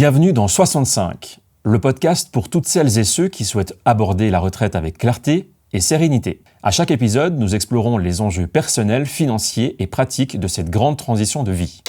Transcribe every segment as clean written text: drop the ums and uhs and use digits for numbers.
Bienvenue dans 65, le podcast pour toutes celles et ceux qui souhaitent aborder la retraite avec clarté et sérénité. À chaque épisode, nous explorons les enjeux personnels, financiers et pratiques de cette grande transition de vie.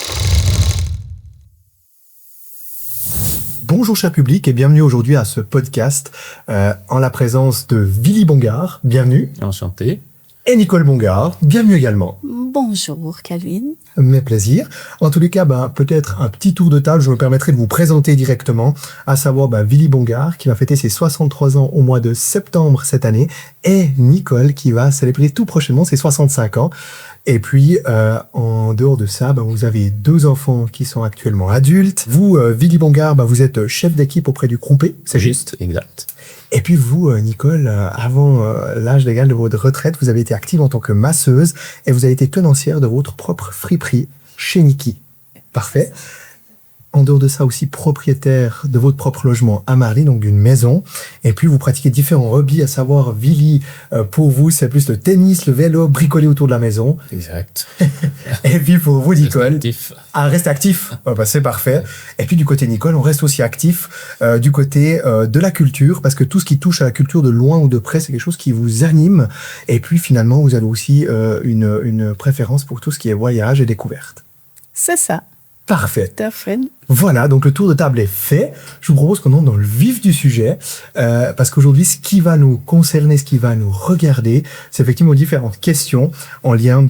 Bonjour cher public et bienvenue aujourd'hui à ce podcast en la présence de Willy Bongard, bienvenue. Enchanté. Et Nicole Bongard, bienvenue également. Bonjour Calvin. Mes plaisirs. En tous les cas, peut-être un petit tour de table, je me permettrai de vous présenter directement, à savoir Willy Bongard qui va fêter ses 63 ans au mois de septembre cette année et Nicole qui va célébrer tout prochainement ses 65 ans. Et puis, en dehors de ça, vous avez deux enfants qui sont actuellement adultes. Vous, Willy Bongard, vous êtes chef d'équipe auprès du Croupé, c'est juste. Exact. Et puis vous, Nicole, avant l'âge légal de votre retraite, vous avez été active en tant que masseuse et vous avez été tenancière de votre propre friperie chez Niki. Parfait. En dehors de ça aussi, propriétaire de votre propre logement à Marly, donc d'une maison. Et puis, vous pratiquez différents hobbies, à savoir, Willy, pour vous, c'est plus le tennis, le vélo, bricoler autour de la maison. Exact. Et puis, pour vous, Nicole... Reste actif. C'est parfait. Et puis, du côté Nicole, on reste aussi actif du côté de la culture, parce que tout ce qui touche à la culture de loin ou de près, c'est quelque chose qui vous anime. Et puis, finalement, vous avez aussi une préférence pour tout ce qui est voyage et découverte. C'est ça. Parfait. Tout à fait. Voilà, donc le tour de table est fait. Je vous propose qu'on entre dans le vif du sujet, parce qu'aujourd'hui, ce qui va nous concerner, ce qui va nous regarder, c'est effectivement différentes questions en lien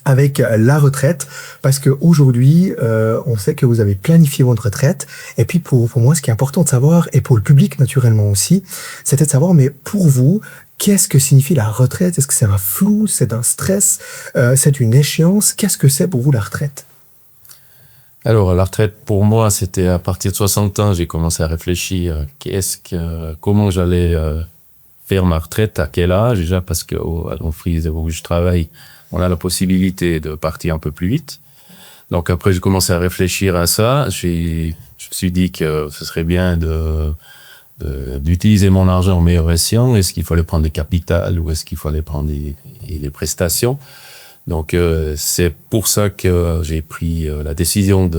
avec la retraite, parce qu'aujourd'hui, on sait que vous avez planifié votre retraite, et puis pour moi, ce qui est important de savoir, et pour le public naturellement aussi, c'était de savoir, mais pour vous, qu'est-ce que signifie la retraite? Est-ce que c'est un flou, c'est un stress, c'est une échéance? Qu'est-ce que c'est pour vous la retraite? Alors, la retraite, pour moi, c'était à partir de 60 ans, j'ai commencé à réfléchir comment j'allais faire ma retraite, à quel âge, déjà, parce que à l'entreprise où je travaille, on a la possibilité de partir un peu plus vite. Donc après, j'ai commencé à réfléchir à ça. Je me suis dit que ce serait bien d'utiliser mon argent au meilleur escient. Est-ce qu'il fallait prendre des capitales ou est-ce qu'il fallait prendre des prestations? Donc, c'est pour ça que j'ai pris la décision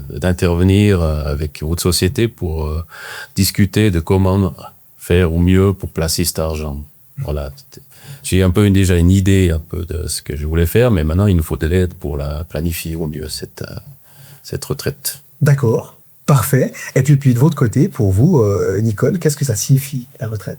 d'intervenir avec votre société pour discuter de comment faire au mieux pour placer cet argent. Voilà. J'ai déjà une idée un peu de ce que je voulais faire, mais maintenant, il nous faut de l'aide pour la planifier au mieux, cette retraite. D'accord. Parfait. Et puis de votre côté, pour vous, Nicole, qu'est-ce que ça signifie, la retraite?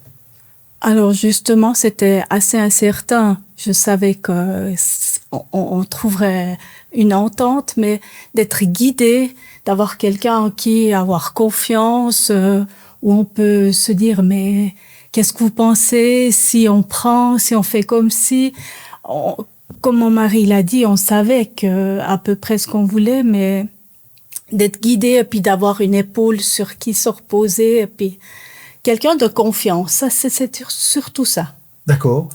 Alors justement, c'était assez incertain. Je savais qu'on trouverait une entente, mais d'être guidé, d'avoir quelqu'un en qui avoir confiance, où on peut se dire, mais qu'est-ce que vous pensez si on prend, si on fait comme si... Comme mon mari l'a dit, on savait à peu près ce qu'on voulait, mais d'être guidé et puis d'avoir une épaule sur qui se reposer et puis... Quelqu'un de confiance, ça, c'est surtout ça. D'accord.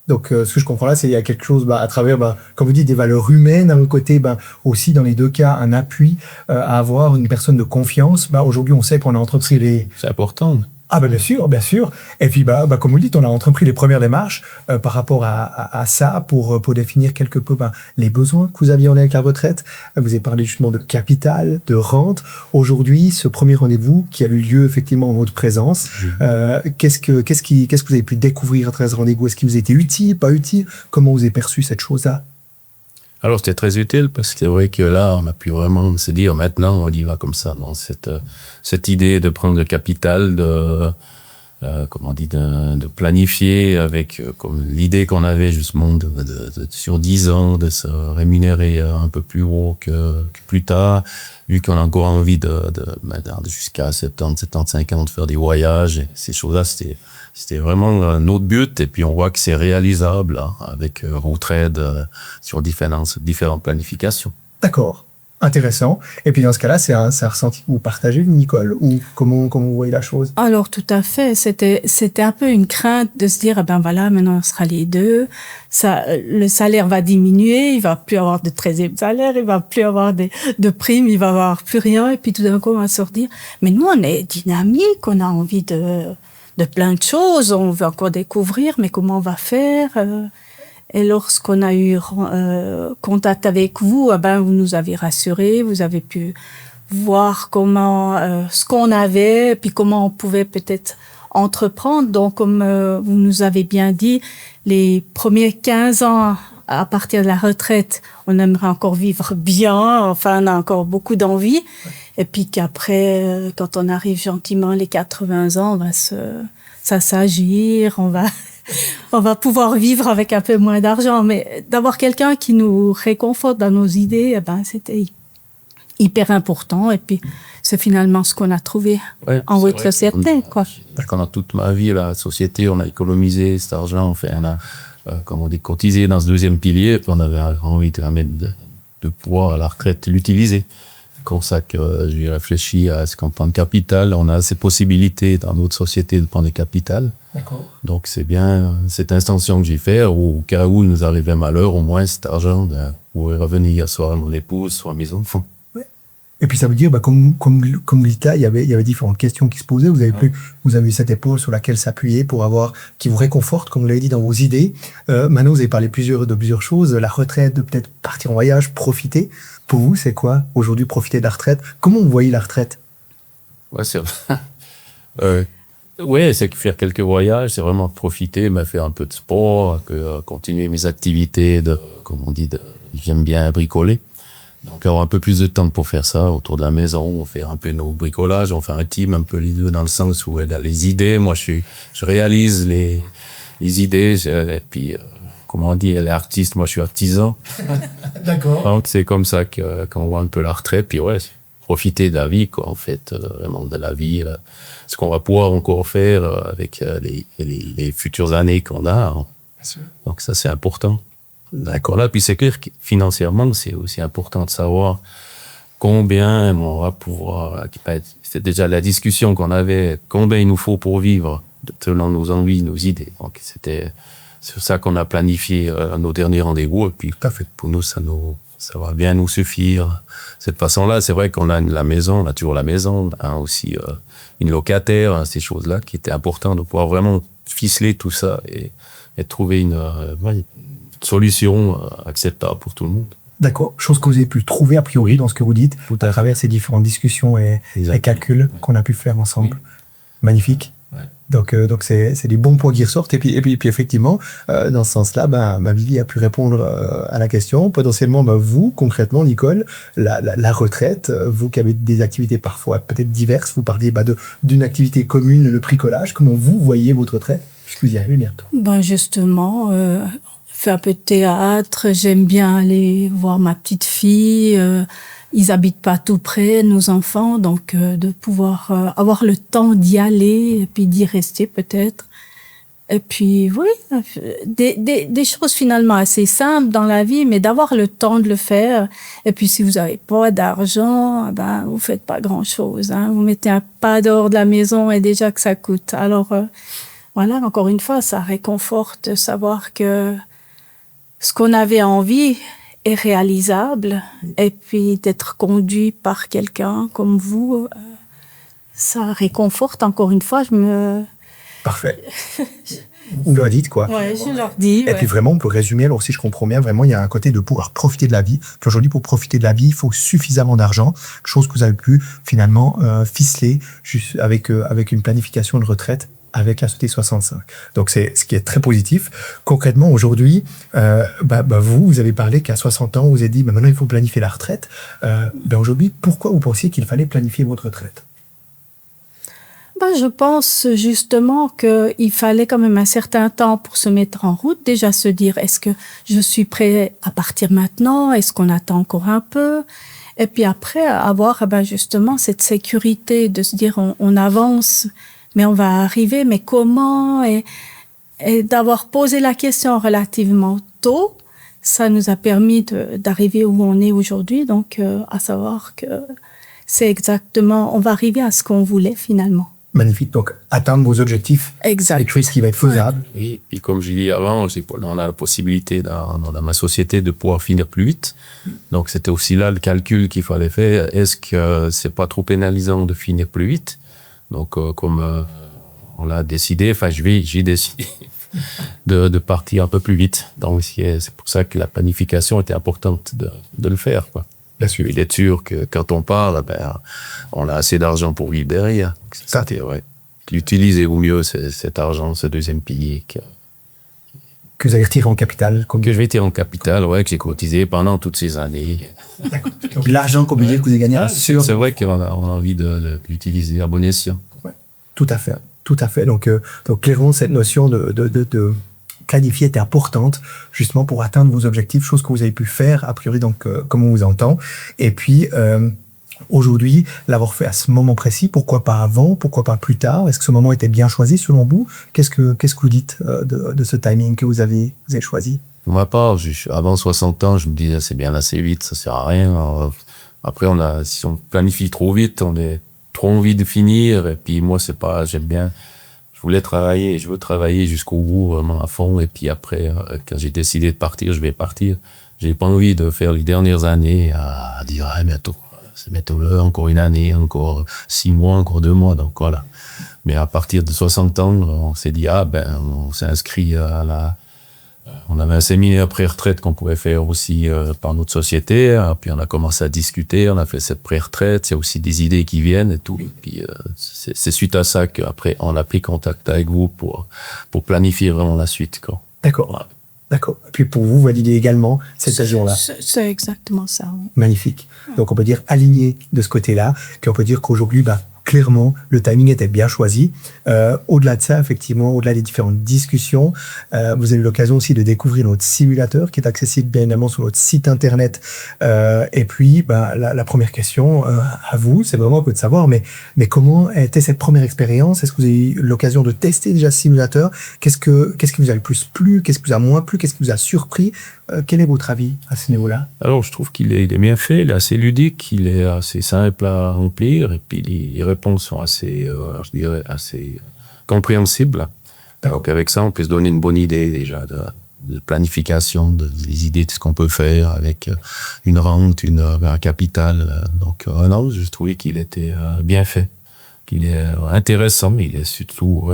Donc, ce que je comprends là, c'est qu'il y a quelque chose à travers, comme vous dites, des valeurs humaines, d'un côté, aussi dans les deux cas, un appui à avoir une personne de confiance. Aujourd'hui, on sait qu'on a entrepris les... C'est important. Ah bien sûr, bien sûr. Et puis comme vous le dites, on a entrepris les premières démarches par rapport à ça pour définir quelque peu les besoins que vous aviez en lien avec la retraite. Vous avez parlé justement de capital, de rente. Aujourd'hui, ce premier rendez-vous qui a eu lieu effectivement en votre présence, qu'est-ce que vous avez pu découvrir à travers ce rendez-vous? Est-ce qu'il vous a été utile, pas utile? Comment vous avez perçu cette chose-là? Alors, c'était très utile parce que c'est vrai que là, on a pu vraiment se dire, maintenant, on y va comme ça, dans cette idée de prendre le capital, de planifier avec, comme l'idée qu'on avait justement sur 10 ans, de se rémunérer un peu plus haut que plus tard, vu qu'on a encore envie de jusqu'à 70, 75 ans de faire des voyages, et ces choses-là, c'était vraiment notre but, et puis on voit que c'est réalisable avec Routrade sur différentes planifications. D'accord, intéressant. Et puis dans ce cas-là, c'est un ressenti que vous partagez, Nicole, ou comment vous voyez la chose? Alors tout à fait, c'était un peu une crainte de se dire voilà, maintenant on sera les deux, le salaire va diminuer, il va plus avoir de 13e salaire, il va plus avoir de primes, il va avoir plus rien, et puis tout d'un coup on va se redire mais nous on est dynamique, on a envie de plein de choses, on veut encore découvrir, mais comment on va faire? Et lorsqu'on a eu contact avec vous, vous nous avez rassurés, vous avez pu voir comment ce qu'on avait, puis comment on pouvait peut-être entreprendre. Donc, comme vous nous avez bien dit, les premiers 15 ans à partir de la retraite, on aimerait encore vivre bien, enfin, on a encore beaucoup d'envie. Et puis qu'après, quand on arrive gentiment les 80 ans, on va s'assagir, on va pouvoir vivre avec un peu moins d'argent. Mais d'avoir quelqu'un qui nous réconforte dans nos idées, c'était hyper important. Et puis, c'est finalement ce qu'on a trouvé en votre société, quoi. Pendant toute ma vie, la société, on a économisé cet argent, enfin, on a, comme on dit, cotisé dans ce deuxième pilier, puis on avait envie de pouvoir, à la retraite, l'utiliser. C'est comme ça que j'ai réfléchi à ce qu'on prend de capital. On a ces possibilités dans notre société de prendre des capitales. D'accord. Donc, c'est bien cette intention que j'ai faite, au cas où il nous arrivait malheur, au moins cet argent pourrait revenir soit à mon épouse, soit à mes enfants. Et puis ça veut dire, comme Lita, il y avait différentes questions qui se posaient. Vous avez cette épaule sur laquelle s'appuyer qui vous réconforte, comme vous l'avez dit, dans vos idées. Maintenant, vous avez parlé de plusieurs choses. La retraite, de peut-être partir en voyage, profiter. Pour vous, c'est quoi aujourd'hui profiter de la retraite? Comment vous voyez la retraite? Ouais, c'est c'est faire quelques voyages, c'est vraiment profiter, faire un peu de sport, continuer mes activités j'aime bien bricoler. Donc, avoir un peu plus de temps pour faire ça autour de la maison, on fait un peu nos bricolages, on fait un team un peu les deux dans le sens où elle a les idées. Moi, je réalise les idées, et puis, comment on dit, elle est artiste, moi, je suis artisan. D'accord. Donc, c'est comme ça qu'on voit un peu la retraite, puis profiter de la vie, quoi, en fait, vraiment de la vie, ce qu'on va pouvoir encore faire avec les futures années qu'on a. Bien sûr. Donc, ça, c'est important. D'accord, là, puis c'est clair que financièrement, c'est aussi important de savoir combien on va pouvoir, c'est déjà la discussion qu'on avait, combien il nous faut pour vivre, selon nos envies, nos idées. Donc, c'est ça qu'on a planifié nos derniers rendez-vous, et puis, tout à fait, pour nous, ça va bien nous suffire. Cette façon-là, c'est vrai qu'on a la maison, on a toujours la maison, on a aussi une locataire, ces choses-là, qui étaient importantes de pouvoir vraiment ficeler tout ça et trouver une solution acceptable pour tout le monde. D'accord. Chose que vous avez pu trouver a priori dans ce que vous dites, à travers ces différentes discussions et calculs qu'on a pu faire ensemble. Oui. Magnifique. Ouais. Donc c'est des bons points qui ressortent. Et puis effectivement, dans ce sens-là, Billy a pu répondre à la question. Potentiellement, vous, concrètement, Nicole, la retraite, vous qui avez des activités parfois peut-être diverses, vous parliez d'une activité commune, le bricolage. Comment vous voyez votre retraite? Puisque vous y arrivez bientôt. Justement, fais un peu de théâtre, j'aime bien aller voir ma petite fille, ils habitent pas tout près, nos enfants, donc de pouvoir avoir le temps d'y aller et puis d'y rester peut-être. Et puis oui, des choses finalement assez simples dans la vie, mais d'avoir le temps de le faire. Et puis si vous avez pas d'argent, vous faites pas grand-chose, hein. Vous mettez un pas dehors de la maison et déjà que ça coûte. Alors voilà, encore une fois, ça réconforte de savoir que ce qu'on avait envie est réalisable, et puis d'être conduit par quelqu'un comme vous, ça réconforte. Encore une fois, Parfait. Vous leur dites, quoi. Ouais, je leur dis. Et puis vraiment, on peut résumer, alors si je comprends bien, vraiment, il y a un côté de pouvoir profiter de la vie. Puis aujourd'hui, pour profiter de la vie, il faut suffisamment d'argent, chose que vous avez pu finalement ficeler juste avec une planification de retraite avec la société 65. Donc, c'est ce qui est très positif. Concrètement, aujourd'hui, vous avez parlé qu'à 60 ans, vous avez dit, maintenant, il faut planifier la retraite. Aujourd'hui, pourquoi vous pensiez qu'il fallait planifier votre retraite? Je pense justement qu'il fallait quand même un certain temps pour se mettre en route. Déjà se dire, est-ce que je suis prêt à partir maintenant? Est-ce qu'on attend encore un peu? Et puis après, avoir justement cette sécurité de se dire, on avance, mais on va arriver, mais comment? Et d'avoir posé la question relativement tôt, ça nous a permis d'arriver où on est aujourd'hui. Donc, à savoir que c'est exactement, on va arriver à ce qu'on voulait finalement. Magnifique. Donc, atteindre vos objectifs. Exact. C'est quelque chose qui va être faisable. Oui. Et comme je l'ai dit avant, on a la possibilité dans ma société de pouvoir finir plus vite. Donc, c'était aussi là le calcul qu'il fallait faire. Est-ce que c'est pas trop pénalisant de finir plus vite? Donc, comme on l'a décidé, j'ai décidé de partir un peu plus vite. Donc, c'est pour ça que la planification était importante de le faire, quoi. Bien sûr. Il est sûr que quand on parle, on a assez d'argent pour vivre derrière. C'est-à-dire, l'utiliser au mieux cet argent, ce deuxième pilier que vous avez retiré en capital. Que je vais tirer en capital, que j'ai cotisé pendant toutes ces années. D'accord. Donc l'argent qu'on peut dire que vous avez gagné, c'est vrai qu'on a envie de l'utiliser à bon escient. Ouais. Tout à fait. Donc clairement, cette notion de planifier était importante justement pour atteindre vos objectifs, chose que vous avez pu faire a priori, donc comme on vous entend. Et puis aujourd'hui, l'avoir fait à ce moment précis, pourquoi pas avant, pourquoi pas plus tard? Est-ce que ce moment était bien choisi selon vous? Qu'est-ce que vous dites de ce timing que vous avez choisi? Pour ma part, avant 60 ans, je me disais c'est bien assez vite, ça sert à rien. Alors, après, si on planifie trop vite, on est trop envie de finir. Et puis moi, j'aime bien. Je veux travailler jusqu'au bout, vraiment à fond. Et puis après, quand j'ai décidé de partir, je vais partir. J'ai pas envie de faire les dernières années à dire bientôt là, encore une année, encore 6 mois, encore 2 mois. Donc voilà. Mais à partir de 60 ans, on s'est dit on s'est inscrit on avait un séminaire pré-retraite qu'on pouvait faire aussi par notre société. Puis on a commencé à discuter, on a fait cette pré-retraite. Il y a aussi des idées qui viennent et tout. Et puis c'est suite à ça qu'après on a pris contact avec vous pour planifier vraiment la suite, quoi. D'accord. Voilà. D'accord. Et puis pour vous, valider également cette vision-là. C'est exactement ça. Oui. Magnifique. Donc on peut dire aligné de ce côté-là. Puis on peut dire qu'aujourd'hui, clairement, le timing était bien choisi. Au-delà de ça, effectivement, au-delà des différentes discussions, vous avez eu l'occasion aussi de découvrir notre simulateur qui est accessible bien évidemment sur notre site internet. Et puis, la première question à vous, c'est vraiment un peu de savoir, mais comment était cette première expérience? Est-ce que vous avez eu l'occasion de tester déjà ce simulateur? Qu'est-ce qui vous a le plus plu? Qu'est-ce qui vous a moins plu? Qu'est-ce qui vous a surpris? Quel est votre avis à ce niveau-là? Alors, je trouve qu'il est bien fait, il est assez ludique, il est assez simple à remplir, et puis les réponses sont assez compréhensibles. Donc, avec ça, on peut se donner une bonne idée déjà de planification, des idées de ce qu'on peut faire avec une rente, un capital. Donc, non, je trouvais qu'il était bien fait, qu'il est intéressant, mais il est surtout,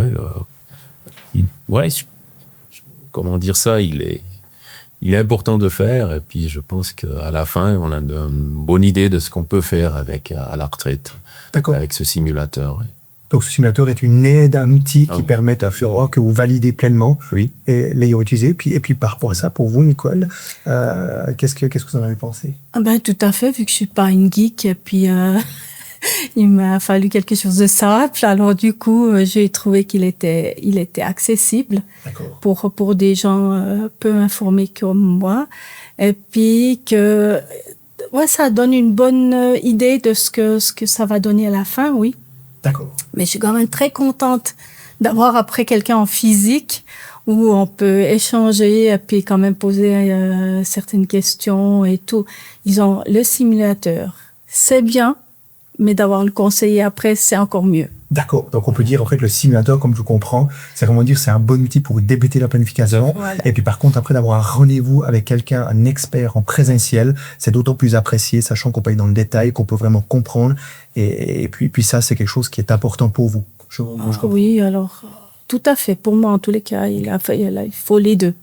comment dire ça, il est important de faire, et puis je pense qu'à la fin, on a une bonne idée de ce qu'on peut faire à la retraite. D'accord. Avec ce simulateur. Donc ce simulateur est une aide, un outil qui permet à faire que vous validez pleinement et l'ayant utilisé. Et puis par rapport à ça, pour vous, Nicole, qu'est-ce que vous en avez pensé? Tout à fait, vu que je suis pas une geek, et puis il m'a fallu quelque chose de simple. Alors du coup, j'ai trouvé qu'il était accessible pour des gens peu informés comme moi, et puis que ça donne une bonne idée de ce que ça va donner à la fin, oui. D'accord. Mais je suis quand même très contente d'avoir après quelqu'un en physique où on peut échanger et puis quand même poser certaines questions et tout. Ils ont le simulateur, c'est bien. Mais d'avoir le conseiller après, c'est encore mieux. D'accord. Donc, on peut dire, en fait, le simulateur, comme je comprends, c'est vraiment dire, c'est un bon outil pour débuter la planification. Voilà. Et puis, par contre, après d'avoir un rendez-vous avec quelqu'un, un expert en présentiel, c'est d'autant plus apprécié, sachant qu'on peut aller dans le détail, qu'on peut vraiment comprendre. Et puis ça, c'est quelque chose qui est important pour vous. Oui, alors, tout à fait. Pour moi, en tous les cas, il faut les deux.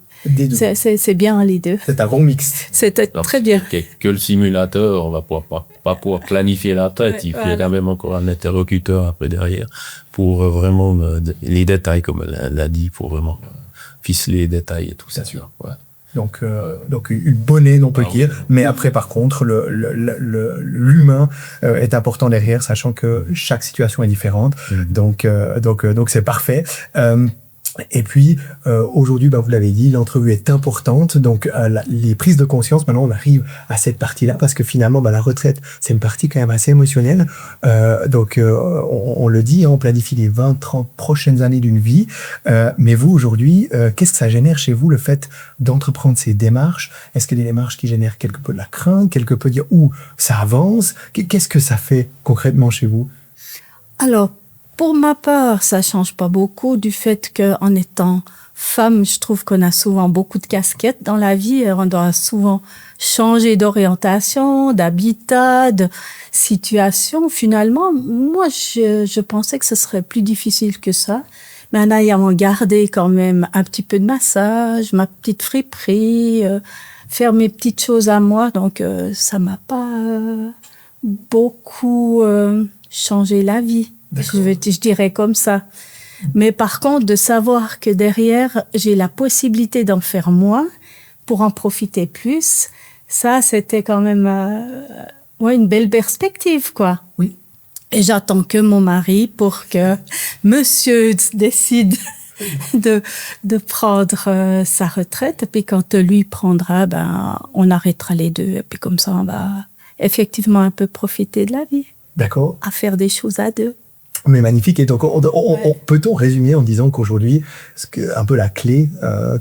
C'est bien les deux. C'est un bon mix. C'est très bien. Que le simulateur, on va pas pouvoir planifier la tête. Il faut quand même encore un interlocuteur après derrière pour vraiment les détails, comme elle l'a dit, pour vraiment ficeler les détails et tout ça. Sûr. Ouais. Donc une bonne aide, on peut dire. Mais après, par contre, l'humain est important derrière, sachant que chaque situation est différente. Donc c'est parfait. Et puis, aujourd'hui, vous l'avez dit, l'entrevue est importante. Donc, les prises de conscience, maintenant, on arrive à cette partie-là parce que finalement, la retraite, c'est une partie quand même assez émotionnelle. On le dit, on planifie les 20-30 prochaines années d'une vie. Mais vous, aujourd'hui, qu'est-ce que ça génère chez vous, le fait d'entreprendre ces démarches? Est-ce que des démarches qui génèrent quelque peu de la crainte, quelque peu dire où ça avance? Qu'est-ce que ça fait concrètement chez vous? Alors, pour ma part, ça change pas beaucoup du fait qu'en étant femme, je trouve qu'on a souvent beaucoup de casquettes dans la vie. On doit souvent changer d'orientation, d'habitat, de situation. Finalement, moi, je pensais que ce serait plus difficile que ça. Mais en ayant gardé quand même un petit peu de massage, ma petite friperie, faire mes petites choses à moi. Donc, ça m'a pas beaucoup changé la vie. Je dirais comme ça. Mais par contre, de savoir que derrière, j'ai la possibilité d'en faire moins pour en profiter plus, ça, c'était quand même une belle perspective, quoi. Oui. Et j'attends que mon mari pour que monsieur décide de prendre sa retraite. Et puis quand lui prendra, on arrêtera les deux. Et puis comme ça, on va effectivement un peu profiter de la vie. D'accord. À faire des choses à deux. Mais magnifique. Et donc, peut-on résumer en disant qu'aujourd'hui, un peu la clé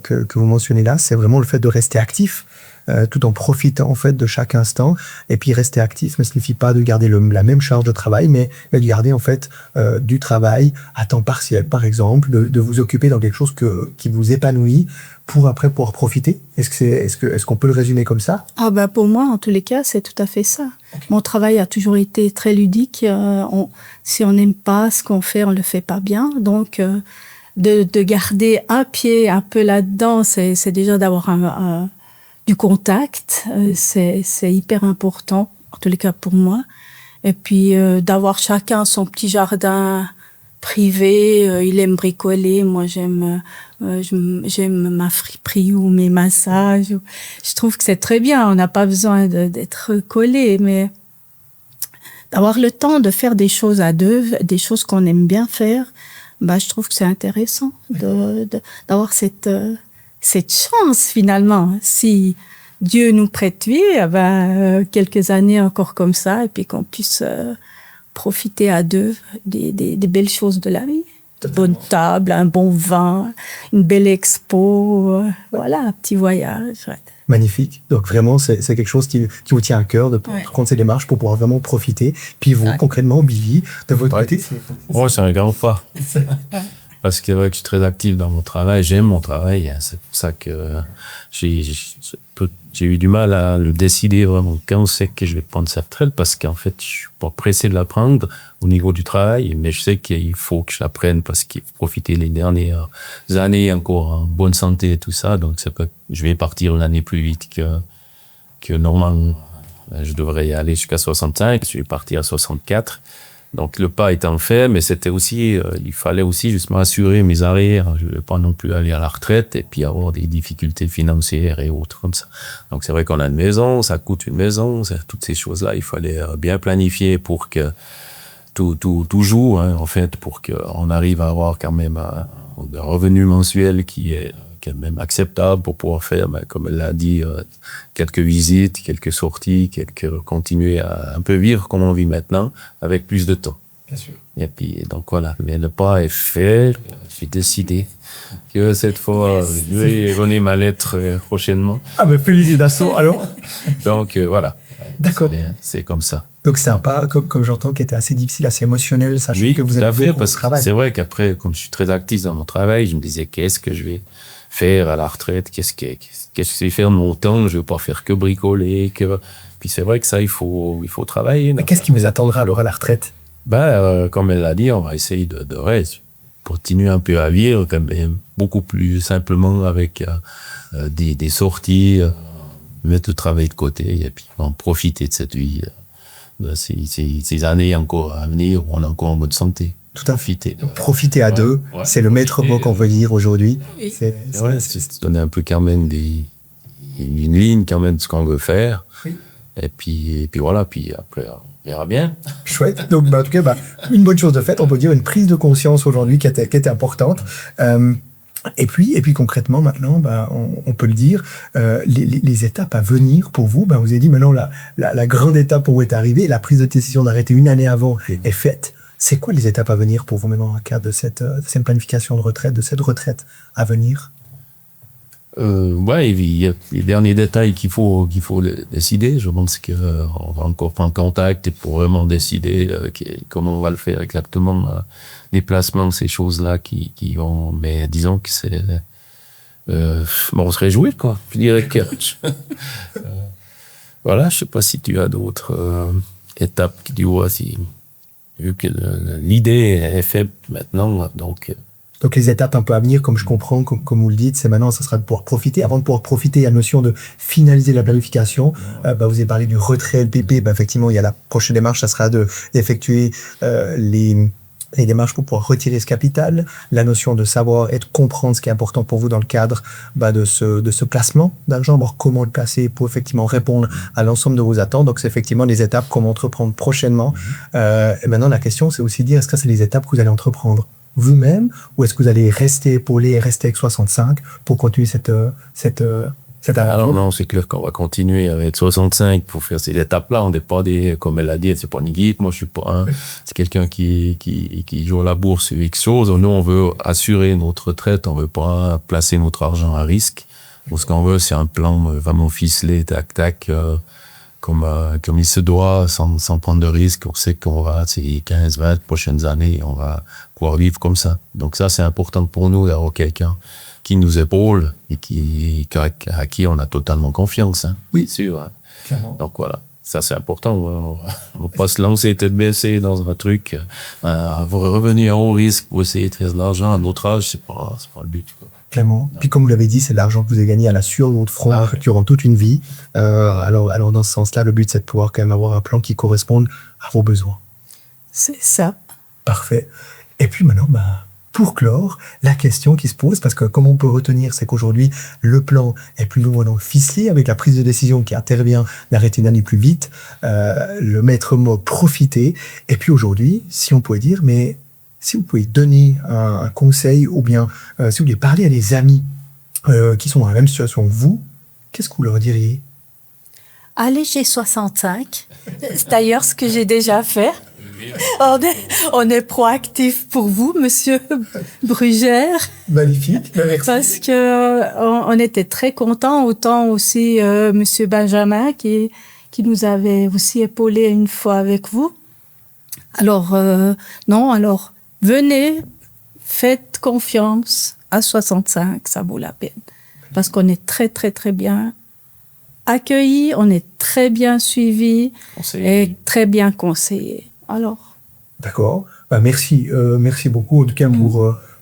que vous mentionnez là, c'est vraiment le fait de rester actif, tout en profitant en fait de chaque instant. Et puis rester actif ne signifie pas de garder la même charge de travail, mais de garder en fait du travail à temps partiel, par exemple, de vous occuper dans quelque chose qui vous épanouit pour après pouvoir profiter. Est-ce qu'on peut le résumer comme ça? Pour moi, en tous les cas, c'est tout à fait ça. Okay. Mon travail a toujours été très ludique. Si on n'aime pas ce qu'on fait, on le fait pas bien. Donc, de garder un pied un peu là-dedans, c'est déjà d'avoir du contact. C'est hyper important, en tous les cas pour moi. Et puis, d'avoir chacun son petit jardin privé. Il aime bricoler. Moi, j'aime ma friperie ou mes massages. Je trouve que c'est très bien. On n'a pas besoin d'être collé, mais d'avoir le temps de faire des choses à deux, des choses qu'on aime bien faire, je trouve que c'est intéressant d'avoir cette chance finalement. Si Dieu nous prête vie, quelques années encore comme ça, et puis qu'on puisse profiter à deux des belles choses de la vie. Une bonne table, un bon vin, une belle expo, voilà, un petit voyage. Ouais. Magnifique. Donc vraiment, c'est quelque chose qui vous tient à cœur de prendre ces démarches pour pouvoir vraiment profiter. Puis vous, concrètement, Billy, de votre côté, c'est un grand pas. Parce que je suis très actif dans mon travail, j'aime mon travail. C'est pour ça que j'ai eu du mal à le décider vraiment quand c'est que je vais prendre cette retraite, parce qu'en fait, je suis pas pressé de la prendre au niveau du travail, mais je sais qu'il faut que je la prenne parce qu'il faut profiter les dernières années encore en bonne santé et tout ça. Donc, je vais partir une année plus vite que normalement. Je devrais y aller jusqu'à 65, je vais partir à 64. Donc, le pas étant fait, mais c'était aussi, il fallait aussi justement assurer mes arrières. Je ne vais pas non plus aller à la retraite et puis avoir des difficultés financières et autres comme ça. Donc, c'est vrai qu'on a une maison, ça coûte une maison, toutes ces choses-là, il fallait bien planifier pour que tout joue, en fait, pour qu'on arrive à avoir quand même un revenu mensuel qui est quand même acceptable pour pouvoir faire, comme elle l'a dit, quelques visites, quelques sorties, continuer à un peu vivre comme on vit maintenant, avec plus de temps. Bien sûr. Et puis, donc voilà. Mais le pas est fait. J'ai décidé que cette fois, je vais donner ma lettre prochainement. Félicitations, alors. Donc, voilà. D'accord. C'est comme ça. Donc, c'est un pas, comme j'entends, qui était assez difficile, assez émotionnel, sachant que vous êtes fait, parce que c'est vrai qu'après, comme je suis très actif dans mon travail, je me disais, qu'est-ce que je vais faire à la retraite, qu'est-ce que je vais faire de mon temps, je vais pas faire que bricoler, puis c'est vrai que ça, il faut travailler. Mais qu'est-ce qui nous attendra alors à la retraite? Comme elle l'a dit, on va essayer de continuer un peu à vivre, quand même, beaucoup plus simplement avec des sorties, mettre le travail de côté, et puis en profiter de cette vie, ces années encore à venir, où on est encore en bonne santé. Tout à fait. Profiter à deux, c'est le maître mot qu'on veut dire aujourd'hui. Oui. C'est donner un peu quand même une ligne quand même de ce qu'on veut faire. Oui. Et puis voilà, puis après on verra bien. Chouette. Donc en tout cas, une bonne chose de faite, on peut dire une prise de conscience aujourd'hui qui était importante. Et puis concrètement maintenant, on peut le dire, les étapes à venir pour vous. Vous avez dit maintenant la grande étape pour vous est arrivée, la prise de décision d'arrêter une année avant est faite. C'est quoi les étapes à venir pour vous maintenant en cas de cette planification de retraite, de cette retraite à venir? Il y a les derniers détails qu'il faut décider. Je pense qu'on va encore prendre contact pour vraiment décider comment on va le faire exactement, les placements, ces choses-là qui vont. Mais disons que c'est on se réjouit, quoi. Je dirais que voilà. Je sais pas si tu as d'autres étapes que tu vois, vu que l'idée est faite maintenant, donc Donc les étapes un peu à venir, comme je comprends, comme vous le dites, c'est maintenant, ça sera de pouvoir profiter. Avant de pouvoir profiter, il y a la notion de finaliser la planification. Vous avez parlé du retrait LPP. Effectivement, il y a la prochaine démarche, ça sera d'effectuer les démarches pour pouvoir retirer ce capital. La notion de savoir et de comprendre ce qui est important pour vous dans le cadre de ce placement d'argent, voir comment le placer pour effectivement répondre à l'ensemble de vos attentes. Donc c'est effectivement des étapes qu'on va entreprendre prochainement. Et maintenant, la question, c'est aussi de dire, est-ce que c'est les étapes que vous allez entreprendre vous-même, ou est-ce que vous allez rester épaulé et rester avec 65 pour continuer cette Alors non, c'est clair qu'on va continuer avec 65 pour faire ces étapes-là. On n'est pas comme elle a dit, c'est pas une guide. Moi, je suis pas c'est quelqu'un qui joue à la bourse sur X choses. Nous, on veut assurer notre retraite. On veut pas placer notre argent à risque. Ce qu'on veut, c'est un plan vraiment ficelé, tac, comme il se doit, sans prendre de risques. On sait qu'on va, ces 15, 20 prochaines années, on va pouvoir vivre comme ça. Donc ça, c'est important pour nous d'avoir quelqu'un qui nous épaule et à qui on a totalement confiance. Hein. Oui. Sûr. Hein. Clairement. Donc voilà, ça c'est important. On va pas se lancer tête baissée dans un truc, revenir au risque pour essayer de faire de l'argent à notre âge, c'est pas le but. Quoi. Clairement. Puis comme vous l'avez dit, c'est de l'argent que vous avez gagné à la sueur de votre front durant toute une vie. Alors dans ce sens-là, le but c'est de pouvoir quand même avoir un plan qui corresponde à vos besoins. C'est ça. Parfait. Et puis maintenant, pour clore, la question qui se pose, parce que comme on peut retenir, c'est qu'aujourd'hui, le plan est plus ou moins ficelé avec la prise de décision qui intervient d'arrêter d'aller plus vite, le maître mot profiter. Et puis aujourd'hui, si on pouvait dire, mais si vous pouvez donner un conseil ou bien si vous voulez parler à des amis qui sont dans la même situation que vous, qu'est-ce que vous leur diriez? Allez, j'ai 65. C'est d'ailleurs ce que j'ai déjà fait. On est proactif pour vous, monsieur Brugère. Magnifique, merci. Parce que on était très contents, autant aussi monsieur Benjamin qui nous avait aussi épaulé une fois avec vous. Alors venez, faites confiance à 65, ça vaut la peine. Parce qu'on est très très très bien accueillis, on est très bien suivis et très bien conseillés. Alors. D'accord. Merci beaucoup en tout cas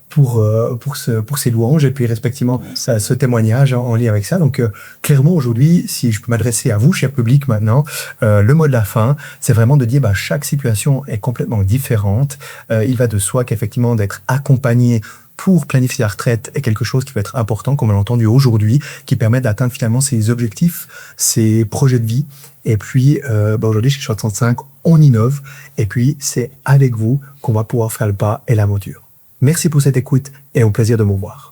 pour ces louanges et puis respectivement ce témoignage en lien avec ça. Donc clairement aujourd'hui, si je peux m'adresser à vous, cher public maintenant, le mot de la fin, c'est vraiment de dire chaque situation est complètement différente. Il va de soi qu'effectivement d'être accompagné pour planifier la retraite est quelque chose qui peut être important, comme on l'a entendu aujourd'hui, qui permet d'atteindre finalement ses objectifs, ses projets de vie. Et puis, aujourd'hui, chez 65, on innove. Et puis, c'est avec vous qu'on va pouvoir faire le pas et l'aventure. Merci pour cette écoute et au plaisir de vous voir.